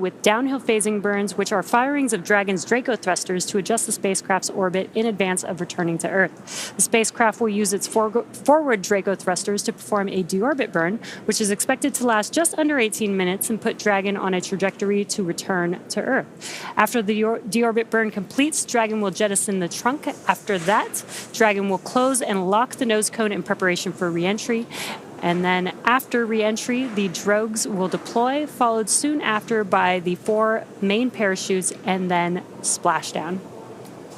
with downhill phasing burns, which are firings of Dragon's Draco thrusters to adjust the spacecraft's orbit in advance of returning to Earth. The spacecraft will use its forward Draco thrusters to perform a deorbit burn, which is expected to last just under 18 minutes and put Dragon on a trajectory to return to Earth. After the deorbit burn completes, Dragon will jettison the trunk. After that, Dragon will close and lock the nose cone in preparation for re-entry. And then after re-entry, the drogues will deploy, followed soon after by the 4 main parachutes and then splashdown.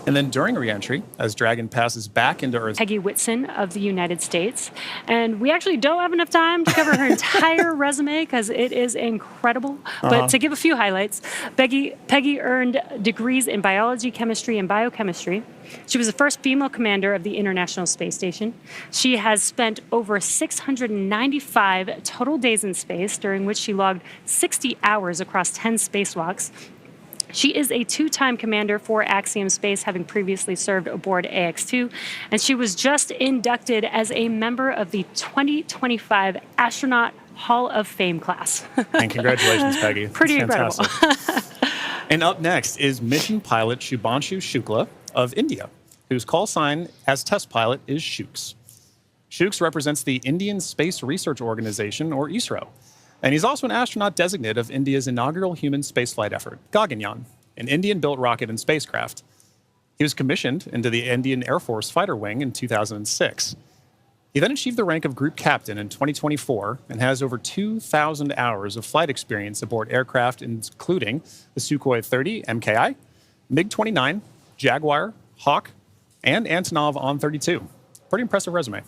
And then during re-entry, as Dragon passes back into Earth... Peggy Whitson of the United States. And we actually don't have enough time to cover her entire resume because it is incredible. But to give a few highlights, Peggy earned degrees in biology, chemistry, and biochemistry. She was the first female commander of the International Space Station. She has spent over 695 total days in space, during which she logged 60 hours across 10 spacewalks. She is a 2-time commander for Axiom Space, having previously served aboard AX-2, and she was just inducted as a member of the 2025 Astronaut Hall of Fame class. And congratulations, Peggy. Pretty incredible. And up next is mission pilot Shubhanshu Shukla of India, whose call sign as test pilot is Shooks. Shooks represents the Indian Space Research Organization, or ISRO. And he's also an astronaut designate of India's inaugural human spaceflight effort, Gaganyaan, an Indian-built rocket and spacecraft. He was commissioned into the Indian Air Force Fighter Wing in 2006. He then achieved the rank of Group Captain in 2024 and has over 2,000 hours of flight experience aboard aircraft, including the Sukhoi 30 MKI, MiG-29, Jaguar, Hawk, and Antonov On-32. Pretty impressive resume.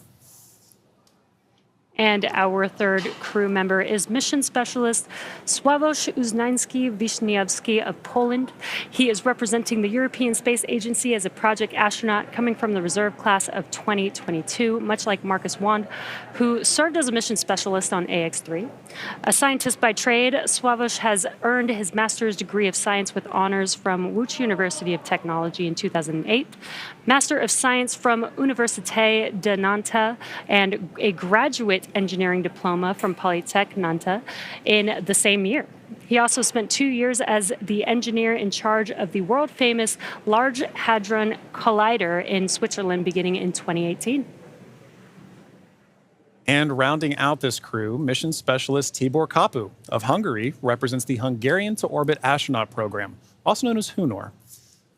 And our third crew member is Mission Specialist Sławomir Uznański-Wiśniewski of Poland. He is representing the European Space Agency as a project astronaut coming from the reserve class of 2022, much like Marcus Wand, who served as a mission specialist on AX-3. A scientist by trade, Sławomir has earned his master's degree of science with honors from Łódź University of Technology in 2008, Master of Science from Université de Nantes, and a graduate engineering diploma from Polytech Nantes in the same year. He also spent 2 years as the engineer in charge of the world-famous Large Hadron Collider in Switzerland beginning in 2018. And rounding out this crew, mission specialist Tibor Kapu of Hungary represents the Hungarian to Orbit astronaut program, also known as HUNOR.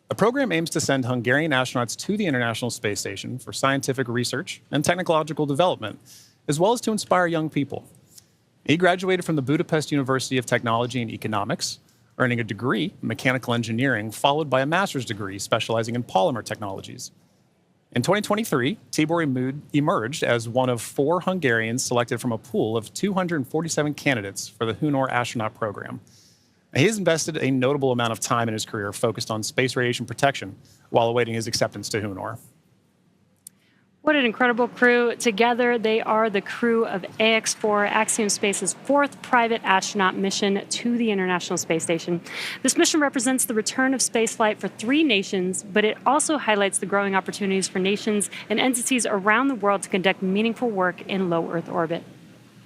The program aims to send Hungarian astronauts to the International Space Station for scientific research and technological development, as well as to inspire young people. He graduated from the Budapest University of Technology and Economics, earning a degree in mechanical engineering, followed by a master's degree specializing in polymer technologies. In 2023, Tibor emerged as one of 4 Hungarians selected from a pool of 247 candidates for the HUNOR astronaut program. He has invested a notable amount of time in his career focused on space radiation protection while awaiting his acceptance to HUNOR. What an incredible crew. Together, they are the crew of AX-4, Axiom Space's 4th private astronaut mission to the International Space Station. This mission represents the return of spaceflight for 3 nations, but it also highlights the growing opportunities for nations and entities around the world to conduct meaningful work in low Earth orbit.